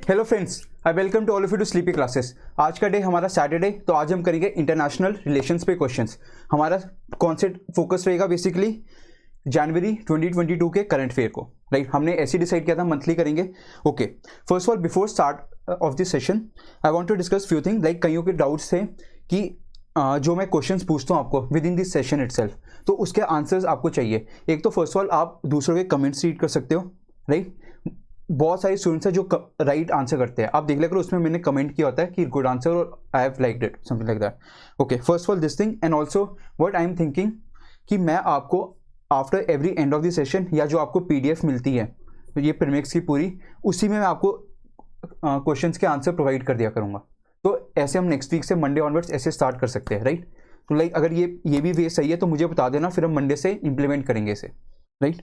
Hello friends, I welcome to all of you to sleepy classes. आज का day हमारा Saturday, तो आज हम करेंगे इंटरनेशनल रिलेशंस पे क्वेश्चंस। हमारा कॉन्सेप्ट फोकस रहेगा बेसिकली जनवरी 2022 के करंट अफेयर को, राइट। हमने ऐसे डिसाइड किया था मंथली करेंगे। Okay, first of all before start of this session I want to discuss few thing. Like कईयों के डाउट्स थे कि जो मैं क्वेश्चंस पूछता हूँ आपको with in this session itself, तो उसके आंसर्स आपको चाहिए। एक तो फर्स्ट ऑफ ऑल आप दूसरों के कमेंट्स रीड कर सकते हो, राइट। बहुत सारे स्टूडेंट्स हैं जो राइट आंसर करते हैं, आप देख लिया करो, उसमें मैंने कमेंट किया होता है कि गुड आंसर और I have liked it, something like that. Okay, first of all this thing and also what I am thinking कि मैं आपको after every end of the session या जो आपको पीडीएफ मिलती है ये प्रीमिक्स की पूरी, उसी में मैं आपको क्वेश्चंस के आंसर प्रोवाइड कर दिया करूँगा। तो ऐसे हम नेक्स्ट वीक से मंडे ऑनवर्ड्स ऐसे स्टार्ट कर सकते हैं, राइट। तो लाइक अगर ये भी वे सही है तो मुझे बता देना, फिर हम मंडे से इम्प्लीमेंट करेंगे इसे, right.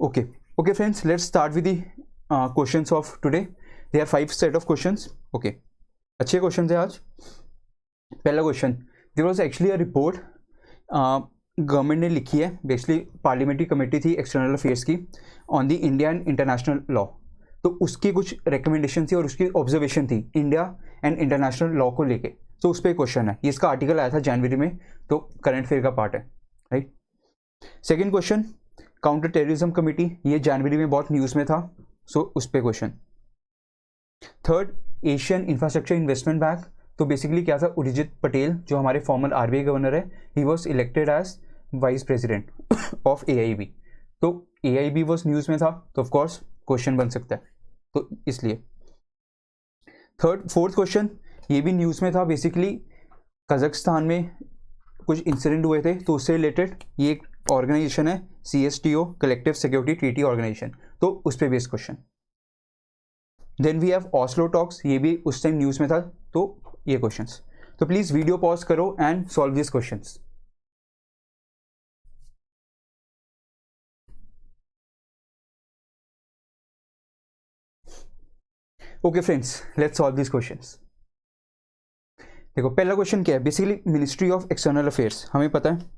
Okay friends, let's start with the questions of today. They are 5 set of questions. Okay, अच्छे क्वेश्चंस हैं आज। पहला question, there was actually a report government ने लिखी है, बेसिकली पार्लियामेंट्री कमेटी थी एक्सटर्नल अफेयर्स की, on the India and international law. तो उसकी कुछ रिकमेंडेशन थी और उसकी ऑब्जर्वेशन थी इंडिया एंड इंटरनेशनल लॉ को लेके। तो उस पर क्वेश्चन है, ये इसका आर्टिकल आया था जनवरी में, तो करंट अफेयर का पार्ट है, right. Second question, counter terrorism committee, ये जनवरी में बहुत न्यूज़ में था, सो उस पर question. Third, Asian Infrastructure Investment bank, तो बेसिकली क्या था, उर्जित पटेल जो हमारे फॉर्मर आरबीआई गवर्नर है, he was elected as vice president of AIB. तो एआईबी वॉज न्यूज़ में था, तो ऑफकोर्स क्वेश्चन बन सकता है, तो इसलिए। फोर्थ क्वेश्चन, ये भी न्यूज़ में था, बेसिकली कजाकिस्तान में कुछ इंसिडेंट हुए थे, तो उससे रिलेटेड ये एक ऑर्गेनाइजेशन है CSTO, collective security treaty organisation, तो उस पर based question. Then we have Oslo talks, ये भी उस टाइम न्यूज़ में था, तो ये क्वेश्चंस। तो प्लीज़ वीडियो पॉज करो and solve this questions. Okay friends, let's solve this questions. देखो पहला क्वेश्चन क्या है, basically ministry of external affairs, हमें पता है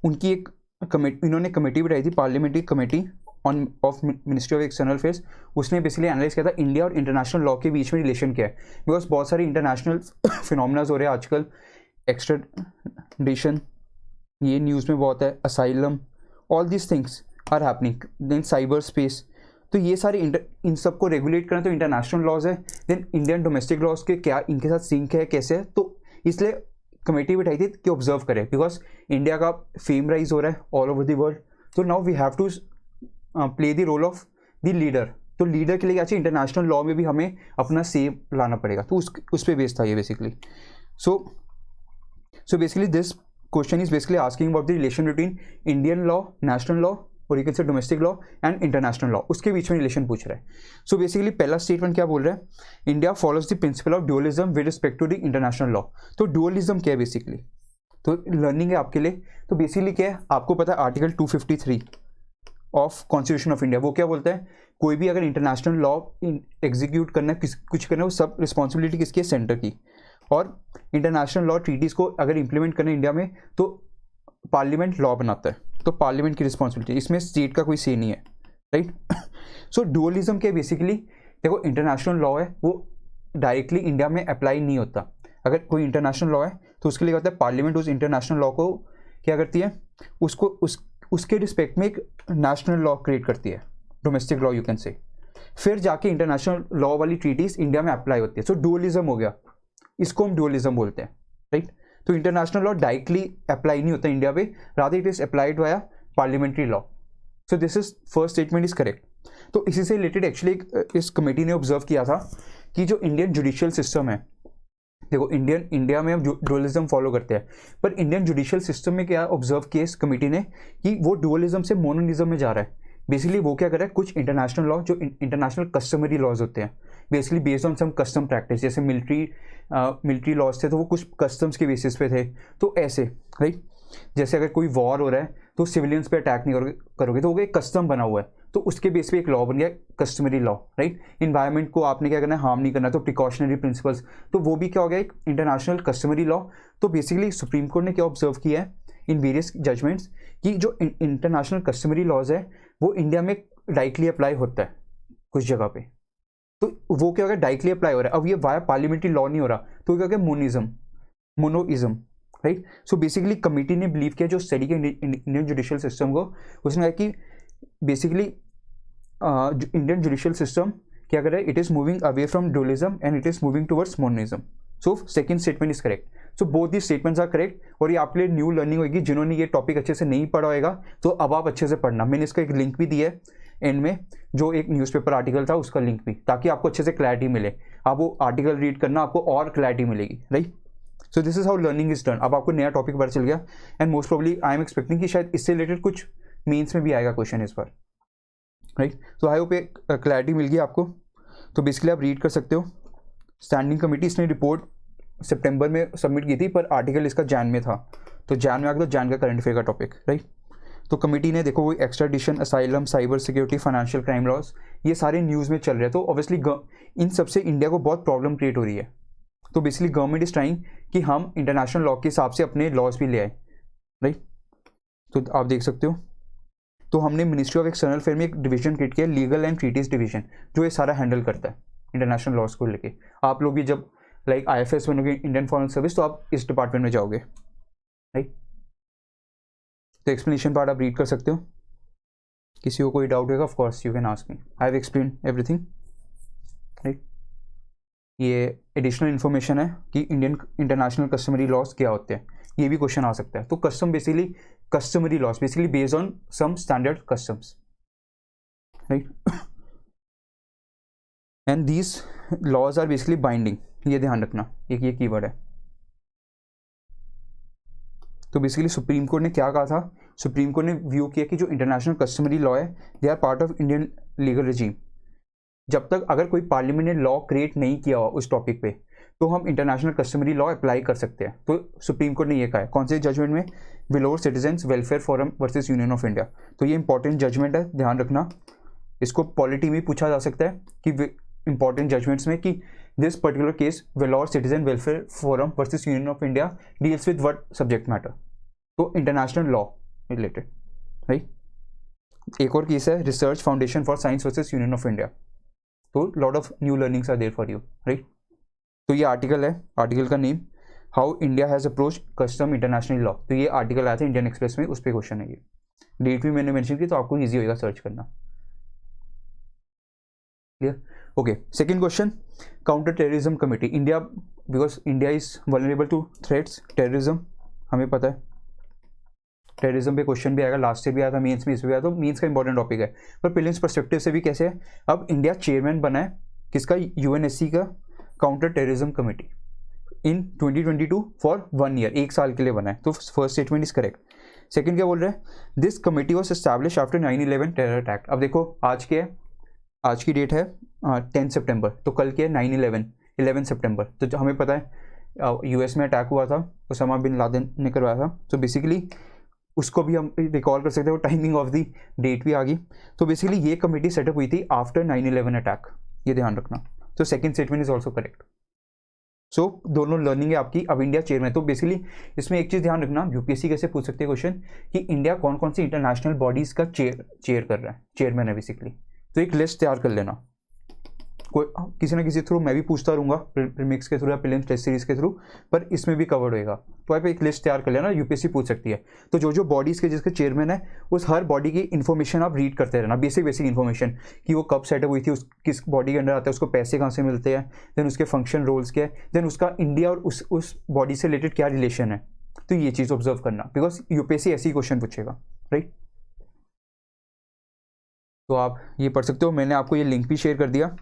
उनकी एक कमेटी, इन्होंने कमेटी बिठाई थी, parliamentary committee on off ministry of external affairs. उसने बेसिकली एनालाइज किया था इंडिया और इंटरनेशनल लॉ के बीच में रिलेशन क्या है, बिकॉज बहुत सारे इंटरनेशनल फिनोमिनाज हो रहे हैं आजकल, एक्सट्राडिशन, ये न्यूज़ में बहुत है, asylum, all this things are happening. Then cyber space, तो ये सारे इन सबको रेगुलेट करना तो इंटरनेशनल लॉज है। देन इंडियन डोमेस्टिक लॉज के क्या इनके साथ सिंक है, कैसे है, तो इसलिए कमेटी बिठाई थी कि ऑब्जर्व करें, बिकॉज इंडिया का फेम राइज हो रहा है ऑल ओवर द वर्ल्ड। तो now we have to play the role of the leader. तो लीडर के लिए क्या चाहिए, इंटरनेशनल लॉ में भी हमें अपना से लाना पड़ेगा, तो उस पर बेस्ड था ये basically. So basically this question is basically asking about the relation between Indian law, national law और एक domestic law and international law, उसके बीच में रिलेशन पूछ रहा है। सो बेसिकली पहला स्टेटमेंट क्या बोल रहा है, India follows the principle of dualism with respect to the international law. तो ड्यूअलिज्म क्या है बेसिकली, तो लर्निंग है आपके लिए। तो बेसिकली क्या है, आपको पता है article 253 of constitution of India, वो क्या बोलता है, कोई भी अगर इंटरनेशनल लॉ एग्जीक्यूट करना है, कुछ करना है, वो सब रिस्पॉन्सिबिलिटी किसकी है, सेंटर की। और इंटरनेशनल लॉ ट्रीटीज़ को अगर इंप्लीमेंट करना है इंडिया में, तो पार्लियामेंट लॉ बनाता है, तो पार्लियामेंट की रिस्पॉन्सिबिलिटी, इसमें स्टेट का कोई से नहीं है, राइट। सो डुअलिज्म के बेसिकली देखो, इंटरनेशनल लॉ है वो डायरेक्टली इंडिया में अप्लाई नहीं होता। अगर कोई इंटरनेशनल लॉ है तो उसके लिए क्या होता है, पार्लियामेंट उस इंटरनेशनल लॉ को क्या करती है, उसको उसके रिस्पेक्ट में एक नेशनल लॉ क्रिएट करती है, domestic law you can say, फिर जाके इंटरनेशनल लॉ वाली ट्रीटीज इंडिया में अप्लाई होती है। सो डुअलिज्म हो गया, इसको हम डुअलिज्म बोलते हैं, राइट। तो इंटरनेशनल लॉ डायरेक्टली अप्लाई नहीं होता इंडिया पे, rather it is applied via parliamentary law. So this is first statement is correct. तो इसी से रिलेटेड एक्चुअली इस कमेटी ने ऑब्जर्व किया था कि जो इंडियन जुडिशियल सिस्टम है, देखो इंडिया में हम डुअलिज्म फॉलो करते हैं, पर इंडियन जुडिशियल सिस्टम में क्या ऑब्जर्व किया इस कमेटी ने कि वो डुअलिज्म से मोनोलिज्म में जा रहा है। बेसिकली वो क्या कर रहा है, कुछ इंटरनेशनल लॉ जो इंटरनेशनल कस्टमरी लॉज होते हैं, basically based on some custom practice, जैसे मिलिट्री लॉज थे तो वो कुछ कस्टम्स के बेसिस पे थे, तो ऐसे, राइट। जैसे अगर कोई वॉर हो रहा है तो सिविलियंस पे अटैक नहीं करोगे, तो वो एक कस्टम बना हुआ है, तो उसके बेस पे एक लॉ बन गया, कस्टमरी लॉ, राइट। इन्वायरमेंट को आपने क्या करना है, हार्म नहीं करना, तो प्रिकॉशनरी प्रिंसिपल्स, तो वो भी क्या हो गया, एक इंटरनेशनल कस्टमरी लॉ। तो बेसिकली सुप्रीम कोर्ट ने क्या ऑब्जर्व किया है इन वेरियस जजमेंट्स कि जो इंटरनेशनल कस्टमरी लॉज है वो इंडिया में डायरेक्टली अप्लाई होता है कुछ जगह पे, तो वो क्या हो गया, डायरेक्टली अप्लाई हो रहा है। अब ये वाया पार्लियामेंट्री लॉ नहीं हो रहा, तो क्या हो गया, मोनोइज्म, राइट। सो बेसिकली कमिटी ने बिलीव किया जो स्टडी के इंडियन जुडिशियल सिस्टम को, उसने कहा कि बेसिकली इंडियन जुडिशियल सिस्टम क्या कर रहा है, it is moving away from dualism and it is moving towards monism. So second statement is correct. So both the statements are correct, और ये आपके लिए न्यू लर्निंग होगी। जिन्होंने ये टॉपिक अच्छे से नहीं पढ़ा होगा तो अब आप अच्छे से पढ़ना। मैंने इसका एक लिंक भी दिया है एंड में, जो एक न्यूज़पेपर आर्टिकल था उसका लिंक भी, ताकि आपको अच्छे से क्लैरिटी मिले। आप वो आर्टिकल रीड करना, आपको और क्लैरिटी मिलेगी, right. So this is how learning is done. अब आपको नया टॉपिक पता चल गया, and most probably I am expecting कि शायद इससे रिलेटेड कुछ मेंस में भी आएगा क्वेश्चन इस बार, राइट। सो आई होप एक क्लैरिटी मिल गई आपको। तो बेसिकली आप रीड कर सकते हो। स्टैंडिंग कमेटी, इसने रिपोर्ट सितंबर में सबमिट की थी, पर आर्टिकल इसका जैन में था, तो जैन में आ गया, तो जैन का करंट अफेयर का टॉपिक, राइट। तो कमेटी ने देखो वो extradition, asylum, cyber security, financial crime loss, ये सारे न्यूज़ में चल रहे हैं। तो ऑब्वियसली इन सबसे इंडिया को बहुत प्रॉब्लम क्रिएट हो रही है। तो बेसिकली गवर्नमेंट इज ट्राइंग कि हम इंटरनेशनल लॉ के हिसाब से अपने लॉज भी ले आए, राइट। तो आप देख सकते हो, तो हमने मिनिस्ट्री ऑफ एक्सटर्नल अफेयर में एक डिवीजन क्रिएट किया, लीगल एंड ट्रीटीज डिवीजन, जो ये सारा हैंडल करता है इंटरनेशनल लॉज को लेके। आप लोग भी जब लाइक IFS बनोगे, इंडियन फॉरेन सर्विस, तो आप इस डिपार्टमेंट में जाओगे, राइट। तो एक्सप्लेनेशन पार्ट आप रीड कर सकते हो। किसी को कोई डाउट होगा, of course you can ask me, I have explain everything, right. ये एडिशनल इन्फॉर्मेशन है कि इंडियन इंटरनेशनल कस्टमरी लॉज क्या होते हैं, ये भी क्वेश्चन आ सकता है। तो custom basically, customary laws basically based on some standard customs, right. And these laws are basically binding, ये ध्यान रखना, एक ये कीवर्ड है। तो बेसिकली सुप्रीम कोर्ट ने क्या कहा था, सुप्रीम कोर्ट ने व्यू किया कि जो इंटरनेशनल कस्टमरी लॉ है, they are part of Indian legal regime. जब तक अगर कोई पार्लियामेंट ने लॉ क्रिएट नहीं किया हुआ उस टॉपिक पे, तो हम इंटरनेशनल कस्टमरी लॉ अप्लाई कर सकते हैं। तो सुप्रीम कोर्ट ने ये कहा है, कौन से जजमेंट में, Vellore citizens welfare forum versus Union of India. तो ये इंपॉर्टेंट जजमेंट है, ध्यान रखना। इसको पॉलिटी में पूछा जा सकता है कि इंपॉर्टेंट जजमेंट्स में, कि this particular case Vellore citizen welfare forum versus Union of India deals with what subject matter. तो इंटरनेशनल लॉ रिलेटेड, राइट। एक और केस है, research foundation for science versus Union of India. तो lot of new learnings are there for you, right. तो ये article है, article का name, how India has approach custom international law. तो ये आर्टिकल आया था इंडियन एक्सप्रेस में, उस पर क्वेश्चन है। ये डेट भी मैंने मेंशन की, तो आपको ईजी होगा सर्च करना, clear. Okay, second question, counter terrorism committee. India, because India is vulnerable to threats, terrorism हमें पता है। टेररिज्म पे क्वेश्चन भी आएगा, लास्ट से भी आया था, मेंस में इस भी आया, तो मेंस का इंपॉर्टेंट टॉपिक है। पर प्रीलिम्स पर्सपेक्टिव से भी कैसे है, अब इंडिया चेयरमैन बना है किसका, UNSC का counter terrorism committee in 2022 for 1 year, 1 साल के लिए बना है। तो first statement is correct. Second क्या बोल रहे हैं, this committee was establish after 9/11 terror attack. अब देखो आज क्या है, आज की डेट है 10 सितंबर, तो कल क्या है 9/11, 11 सितंबर। तो हमें पता है US में अटैक हुआ था, ओसामा बिन लादेन ने करवाया था। तो बेसिकली उसको भी हम रिकॉल कर सकते हो, टाइमिंग ऑफ दी डेट भी आ गई। तो बेसिकली ये कमेटी सेटअप हुई थी आफ्टर 9/11 अटैक, ये ध्यान रखना। तो second statement is also correct. So दोनों लर्निंग है आपकी। अब इंडिया चेयरमैन, तो बेसिकली इसमें एक चीज़ ध्यान रखना, UPSC कैसे पूछ सकते हैं क्वेश्चन कि इंडिया कौन कौन सी इंटरनेशनल बॉडीज़ का चेयर कर रहा है, चेयरमैन है बेसिकली। तो एक लिस्ट तैयार कर लेना, कोई किसी ना किसी थ्रू मैं भी पूछता रहूँगा, प्रीमिक्स के थ्रू या प्रीलिम्स टेस्ट सीरीज के थ्रू, पर इसमें भी कवर्ड होएगा। तो आप एक लिस्ट तैयार कर लेना, UPSC पूछ सकती है। तो जो जो बॉडीज़ के जिसके चेयरमैन है, उस हर बॉडी की इन्फॉर्मेशन आप रीड करते रहना, बेसिक इन्फॉर्मेशन, कि वो कब सेटअप हुई थी, उस किस बॉडी के अंडर आता है, उसको पैसे कहाँ से मिलते हैं, देन उसके फंक्शन रोल्स क्या है, देन उसका इंडिया और उस बॉडी से रिलेटेड क्या रिलेशन है। तो ये चीज़ ऑब्जर्व करना, बिकॉज UPSC ऐसे ही क्वेश्चन पूछेगा, राइट। तो आप ये पढ़ सकते हो, मैंने आपको ये लिंक भी शेयर कर दिया,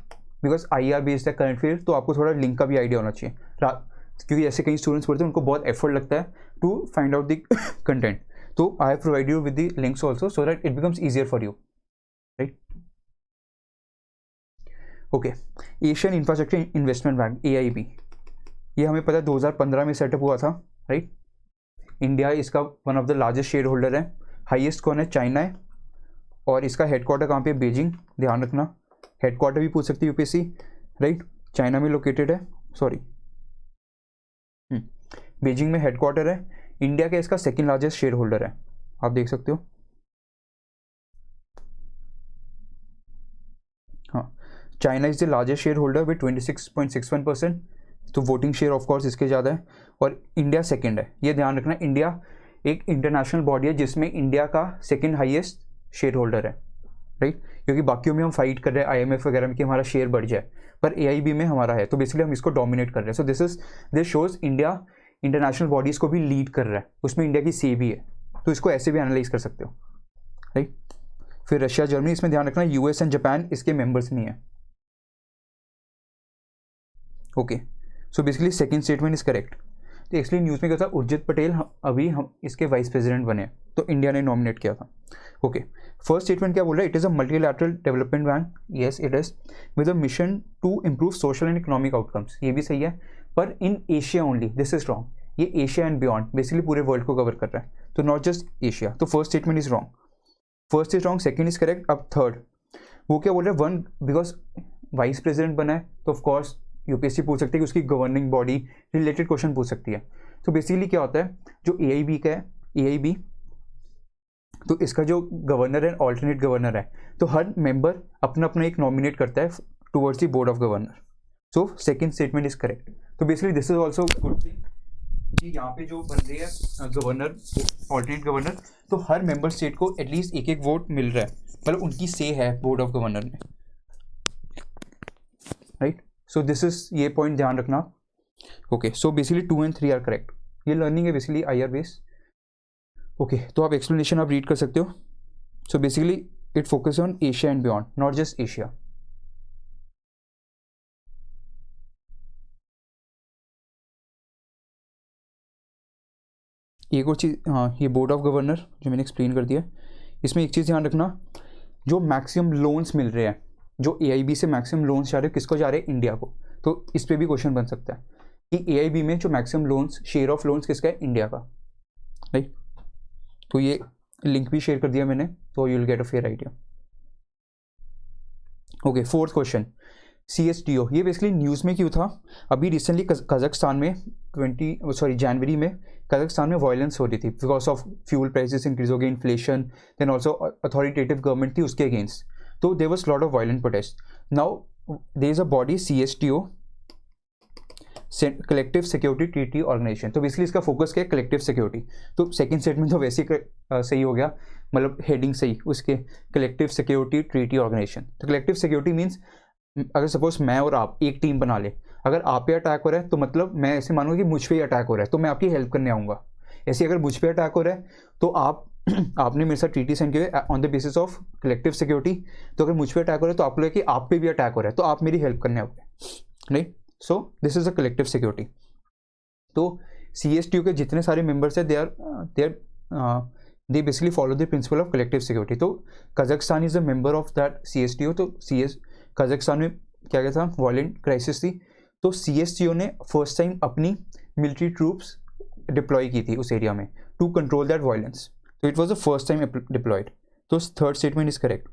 बिकॉज IR बेस्ड है करंट अफेयर, तो आपको थोड़ा लिंक का भी आइडिया होना चाहिए, क्योंकि ऐसे कई स्टूडेंट्स पढ़ते हैं, उनको बहुत एफर्ट लगता है to find out the content. तो I have provide you with the links also, so that it becomes easier for you, right. Okay, Asian Infrastructure Investment Bank, AIB, ये हमें पता है 2015 में सेटअप हुआ था, राइट। इंडिया इसका one of the largest share holder है, highest कौन है, चाइना है, और इसका हेडक्वार्टर कहाँ पे, बीजिंग, ध्यान रखना। हेडक्वार्टर भी पूछ सकती है UPSC, राइट, चाइना में लोकेटेड है, सॉरी बीजिंग में हेडक्वार्टर है। इंडिया का इसका सेकंड लार्जेस्ट शेयर होल्डर है, आप देख सकते हो। हाँ, China is the largest share holder with 26.61%, तो वोटिंग शेयर ऑफ कोर्स इसके ज़्यादा है। और इंडिया सेकंड है, ये ध्यान रखना, इंडिया एक इंटरनेशनल बॉडी है जिसमें इंडिया का सेकंड हाईएस्ट शेयर होल्डर है, राइट, क्योंकि बाकियों में हम फाइट कर रहे हैं IMF वगैरह में कि हमारा शेयर बढ़ जाए, पर AIB में हमारा है, तो बेसिकली हम इसको डोमिनेट कर रहे हैं। So this shows India international bodies को भी लीड कर रहा है, उसमें इंडिया की से भी है, तो इसको ऐसे भी एनालाइज कर सकते हो, राइट। फिर रशिया जर्मनी, इसमें ध्यान रखना US एंड जापान इसके मेंबर्स नहीं है। Okay, so basically second statement is correct. तो एक्चुअली न्यूज़ में क्या था, उर्जित पटेल अभी हम इसके वाइस प्रेसिडेंट बने, तो इंडिया ने नॉमिनेट किया था। ओके, फर्स्ट स्टेटमेंट क्या बोल रहा है, it is a multilateral development bank, yes it is, with a mission to improve social and economic outcomes, ये भी सही है, पर in Asia only, this is wrong, ये एशिया एंड बियॉन्ड बेसिकली पूरे वर्ल्ड को कवर कर रहा है, तो नॉट जस्ट एशिया, तो first statement is wrong, first is wrong, second is correct. अब थर्ड, वो क्या बोल रहे हैं, वन बिकॉज वाइस प्रेसिडेंट बना है, तो ऑफकोर्स UPSC पूछ सकती है कि उसकी गवर्निंग बॉडी रिलेटेड क्वेश्चन पूछ सकती है। तो बेसिकली क्या होता है, जो AIB का है, AIB, तो इसका जो गवर्नर है ऑल्टरनेट गवर्नर है, तो हर मेंबर अपना अपना एक नॉमिनेट करता है towards the board of governor, so second statement is correct. तो basically this is also good thing कि यहाँ पे जो बन रही है गवर्नर, ऑल्टरनेट गवर्नर, तो हर मेंबर स्टेट को एटलीस्ट एक एक वोट मिल रहा है, मतलब उनकी से है बोर्ड ऑफ गवर्नर में, राइट। सो दिस इज, ये पॉइंट ध्यान रखना। Okay, so basically 2 and 3 are correct, ये लर्निंग है बेसिकली IR बेस। ओके, तो आप एक्सप्लेनेशन आप रीड कर सकते हो। So basically it focus on Asia and beyond, not just Asia. एक और चीज़, हाँ, ये बोर्ड ऑफ गवर्नर जो मैंने एक्सप्लेन कर दिया, इसमें एक चीज़ ध्यान रखना, जो मैक्सिमम लोन्स मिल रहे हैं, जो AIB से मैक्सिमम लोन्स जा रहे हैं, किसको जा रहे हैं, इंडिया को, तो इस पर भी क्वेश्चन बन सकता है कि AIB में जो maximum loans, share of loans किसका है, इंडिया का, राइट। तो ये लिंक भी शेयर कर दिया मैंने, तो you will get a fair idea. Okay, fourth question, CSTO, ये बेसिकली न्यूज़ में क्यों था, अभी रिसेंटली कजाकिस्तान में जनवरी में कजाकिस्तान में वायलेंस हो रही थी because of fuel prices increase हो गई, inflation, then also authoritative government थी उसके अगेंस्ट, तो there was lot of violent protest. Now there is a body CSTO, collective security treaty organisation, तो बेसिकली इसका फोकस क्या है, कलेक्टिव सिक्योरिटी, तो सेकंड स्टेटमेंट तो वैसे ही सही हो गया, मतलब हेडिंग सही उसके, कलेक्टिव सिक्योरिटी ट्रीटी ऑर्गेनाइजेशन। तो कलेक्टिव सिक्योरिटी मीन्स अगर सपोज मैं और आप एक टीम बना ले, अगर आप पे अटैक हो रहा है तो मतलब मैं ऐसे मानूंगा कि मुझ पे ही अटैक हो रहा है, तो मैं आपकी हेल्प करने आऊँगा। ऐसे अगर मुझ पे अटैक हो रहा है तो आपने मेरे साथ ट्रीटी साइन किया on the basis of collective security, तो अगर मुझ पे अटैक हो रहा है तो आप लोग कि आप पे भी अटैक हो रहा है, तो आप मेरी हेल्प करने आओगे, right. So this is a collective security. तो CSTO के जितने सारे मेंबर्स हैं, they basically follow the principle of collective security. तो Kazakhstan is a member of that CSTO, तो कजाकिस्तान में क्या क्या था, वायलेंट क्राइसिस थी, तो CSTO ने फर्स्ट टाइम अपनी मिलिट्री ट्रूप्स डिप्लॉय की थी उस एरिया में टू कंट्रोल दैट वायलेंस, तो it was the first time deployed, तो third statement is correct.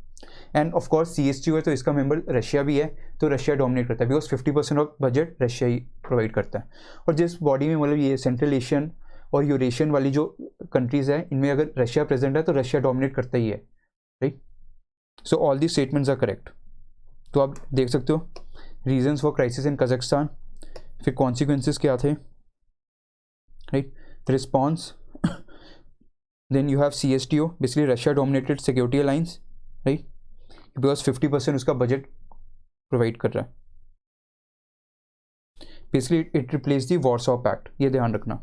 And of course CSTO है तो इसका मेंबर रशिया भी है, तो रशिया डोमिनेट करता है because 50% of budget Russia he provide करता है। और जिस बॉडी में मतलब ये सेंट्रल एशियन और यूरेशियन वाली जो कंट्रीज़ हैं, इनमें अगर रशिया प्रेजेंट है तो रशिया डोमिनेट करता ही है, right. So all the statements are correct. तो आप देख सकते हो reasons for crisis in Kazakhstan, फिर कॉन्सिक्वेंसेस क्या थे, right, response, then you have CSTO, basically Russia dominated security alliance, right, because 50% उसका बजट प्रोवाइड कर रहा है, basically it replace the Warsaw Pact, ये ध्यान रखना।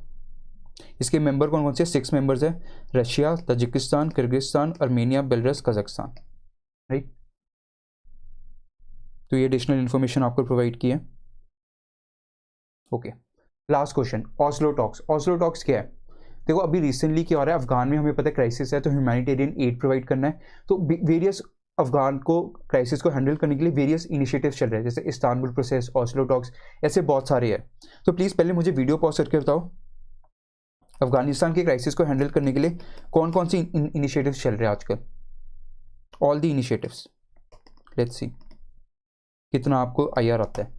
इसके मेंबर कौन कौन से, 6 मेंबर्स है, Russia, Tajikistan, Kyrgyzstan, Armenia, Belarus, Kazakhstan, right. तो ये एडिशनल इन्फॉर्मेशन आपको प्रोवाइड की है। Okay, last question, Oslo talks. Oslo talks क्या है, देखो अभी रिसेंटली क्या हो रहा है, अफगान में हमें पता है क्राइसिस है, तो ह्यूमैनिटेरियन एड प्रोवाइड करना है, तो वेरियस अफगान को क्राइसिस को हैंडल करने के लिए वेरियस इनिशिएटिव्स चल रहे हैं, जैसे इस्तांबुल प्रोसेस, ऑस्लो टॉक्स, ऐसे बहुत सारे हैं। तो प्लीज़ पहले मुझे वीडियो पॉज करके बताओ, अफगानिस्तान के क्राइसिस को हैंडल करने के लिए कौन कौन सी इनिशिएटिव्स चल रहे हैं आजकल, all the initiatives, let's see कितना आपको IR आता है,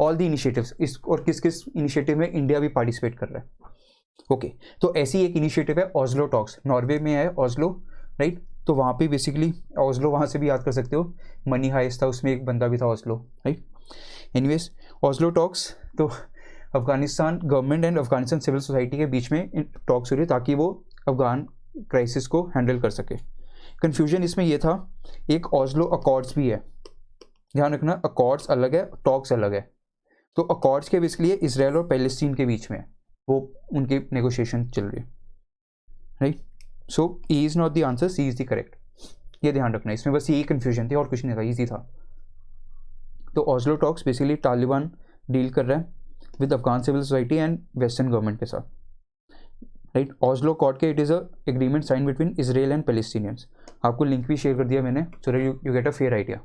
ऑल द इनिशिएटिव्स, इस और किस किस इनिशिएटिव में इंडिया भी पार्टिसिपेट कर रहा है। ओके, तो ऐसी एक इनिशिएटिव है ऑस्लो टॉक्स, नॉर्वे में है ऑस्लो, राइट, तो वहाँ पे बेसिकली ऑस्लो, वहाँ से भी याद कर सकते हो, मनी हाइस्ट था, उसमें एक बंदा भी था Oslo, right. Anyways Oslo talks, तो Afghanistan government and Afghanistan civil society के बीच में टॉक्स हो रही है ताकि वो अफगान क्राइसिस को हैंडल कर सके। कन्फ्यूजन इसमें ये था, एक ऑस्लो अकॉर्ड्स भी है, ध्यान रखना, अकॉर्ड्स अलग है, टॉक्स अलग है। तो अकॉर्ड्स के बेसिकली इसराइल और पैलेस्टीन के बीच में वो उनके नेगोशिएशन चल रही है, right. So E is not the answer, C is the correct, ये ध्यान रखना। इसमें बस यही कन्फ्यूजन थी और कुछ नहीं था, ईजी था। तो Oslo talks basically Taliban deal कर रहा है with Afghan civil society and western government के साथ, राइट। ऑस्लो अकॉर्ड के it is a agreement sign between Israel and Palestinians. आपको लिंक भी शेयर कर दिया मैंने, so that you get a fair idea.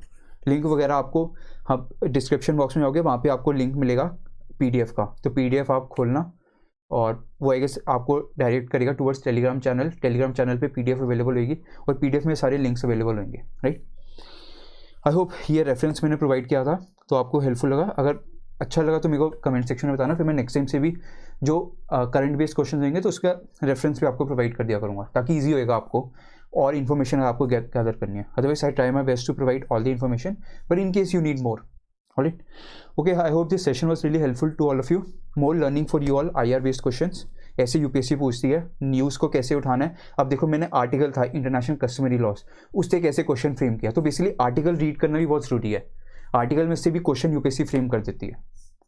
Link वगैरह आपको हम डिस्क्रिप्शन बॉक्स में जाओगे, वहाँ पे आपको लिंक मिलेगा पीडीएफ का, तो पीडीएफ आप खोलना और वो आई गेस आपको डायरेक्ट करेगा towards Telegram channel. Telegram channel पे पीडीएफ अवेलेबल होगी और पीडीएफ में सारे लिंक्स अवेलेबल होंगे, राइट। आई होप ये रेफरेंस मैंने प्रोवाइड किया था तो आपको हेल्पफुल लगा। अगर अच्छा लगा तो मेरे को कमेंट सेक्शन में बताना, फिर मैं नेक्स्ट टाइम से भी जो करंट बेस्ड क्वेश्चन देंगे तो उसका रेफरेंस भी आपको प्रोवाइड कर दिया करूँगा, ताकि ईजी होएगा आपको और इन्फॉर्मेशन आपको गैदर करनी है। Otherwise I try my best to provide all the information, but in case you need more, alright. Okay, I hope this session was really helpful to all of you. More learning for you all, IR based questions ऐसे UPSC पूछती है, news को कैसे उठाना है। अब देखो मैंने आर्टिकल था इंटरनेशनल कस्टमरी लॉस, उससे कैसे क्वेश्चन फ्रेम किया, तो बेसिकली आर्टिकल रीड करना भी बहुत जरूरी है। आर्टिकल में से भी क्वेश्चन यूपीएससी फ्रेम कर देती है,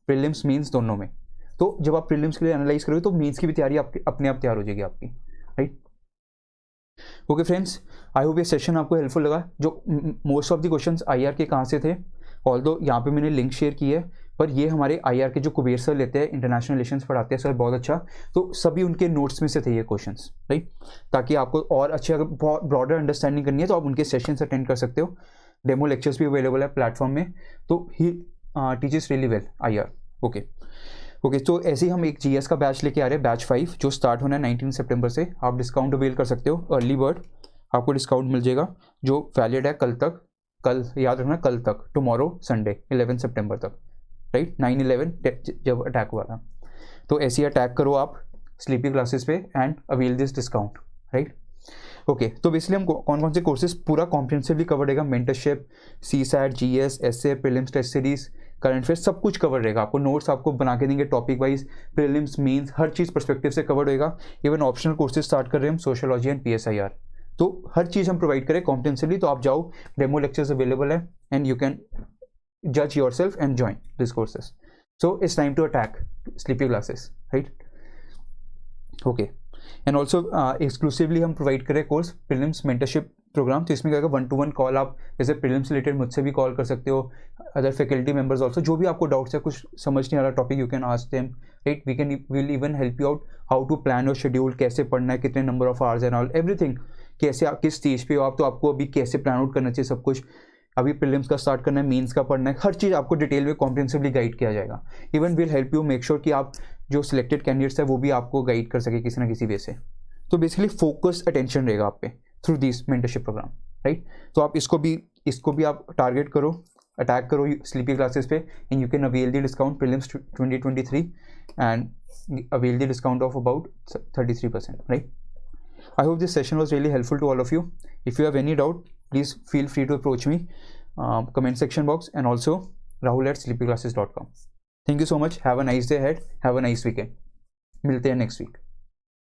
प्रीलिम्स मेंस दोनों में। तो जब आप प्रीलिम्स के लिए एनालाइज करोगे तो मेंस की भी तैयारी आपकी अपने आप तैयार हो जाएगी आपकी, right. Okay friends, I hope ये सेशन आपको हेल्पफुल लगा। जो most of the questions IR के कहाँ से थे, ऑल्दो यहाँ पे मैंने लिंक शेयर की है, पर ये हमारे IR के जो कुबेर सर लेते हैं, इंटरनेशनल रिलेशंस पढ़ाते हैं सर, बहुत अच्छा, तो सभी उनके नोट्स में से थे ये क्वेश्चंस, राइट। ताकि आपको और अच्छे, अगर बहुत ब्रॉडर अंडरस्टैंडिंग करनी है तो आप उनके सेशंस अटेंड कर सकते हो। डेमो लेक्चर्स भी अवेलेबल है प्लेटफॉर्म में, तो he teaches really well IR। Okay, तो ऐसे ही हम एक GS का बैच लेके आ रहे हैं, बैच 5, जो स्टार्ट होना है 19 सितंबर से। आप डिस्काउंट अवेल कर सकते हो, अर्ली बर्ड आपको डिस्काउंट मिल जाएगा, जो वैलिड है कल तक। कल याद रखना, कल तक, टुमारो संडे 11 सितंबर तक, राइट। 9/11 जब अटैक हुआ था, तो ऐसे ही अटैक करो आप स्लीपी क्लासेस पे and avail this discount, right. Okay, तो बेसिकली हम कौन कौन से कोर्सेज पूरा कॉम्प्रिहेंसिवली कवर रहेगा, mentorship, CSAT, GS, essay, prelims, test series, current affairs, सब कुछ कवर रहेगा। आपको नोट्स आपको बना के देंगे टॉपिक वाइज, प्रीलिम्स, मेंस, हर चीज़ पर्सपेक्टिव से कवर होएगा। इवन ऑप्शनल कोर्सेज स्टार्ट कर रहे हैं हम, सोशियोलॉजी एंड PSIR, तो हर चीज़ हम प्रोवाइड करें कॉम्प्रिहेंसिवली। तो आप जाओ, डेमो लेक्चर्स अवेलेबल है and you can judge yourself and join these courses. So it's time to attack sleepy classes, right? Okay, and also exclusively हम प्रोवाइड करें कोर्स प्रीलिम्स मेंटरशिप प्रोग्राम। तो इसमें क्या होगा, 1-to-1 कॉल, आप जैसे prelims related मुझसे भी कॉल कर सकते हो, अदर फैकल्टी मेंबर्स ऑल्सो, जो भी आपको डाउट्स है, कुछ समझ नहीं आ रहा topic, you can ask them, right. Will even help you out how to plan your schedule, कैसे पढ़ना है, कितने number of hours and all everything, कैसे आप किस स्टेज पे हो आप, तो आपको अभी कैसे प्लान आउट करना चाहिए सब कुछ। अभी प्रीलिम्स का स्टार्ट करना है, मेंस का पढ़ना है, हर चीज़ आपको डिटेल में कॉम्प्रिहेंसिवली गाइड किया जाएगा। Even will help you make sure कि आप जो सिलेक्टेड कैंडिडेट्स है वो भी आपको गाइड कर सके किसी ना किसी वे से। तो बेसिकली फोकस अटेंशन रहेगा आप पे through this mentorship programme, right. तो आप इसको भी आप टारगेट करो, अटैक करो स्लीपी क्लासेस पे, and you can avail the discount prelims 2023 and avail the discount of about 33%, right. I hope this session was really helpful to all of you. If you have any doubt, please feel free to approach me, comment section box, and also rahul@sleepyclasses.com. Thank you so much. Have a nice day ahead. Have a nice weekend. मिलते हैं next week.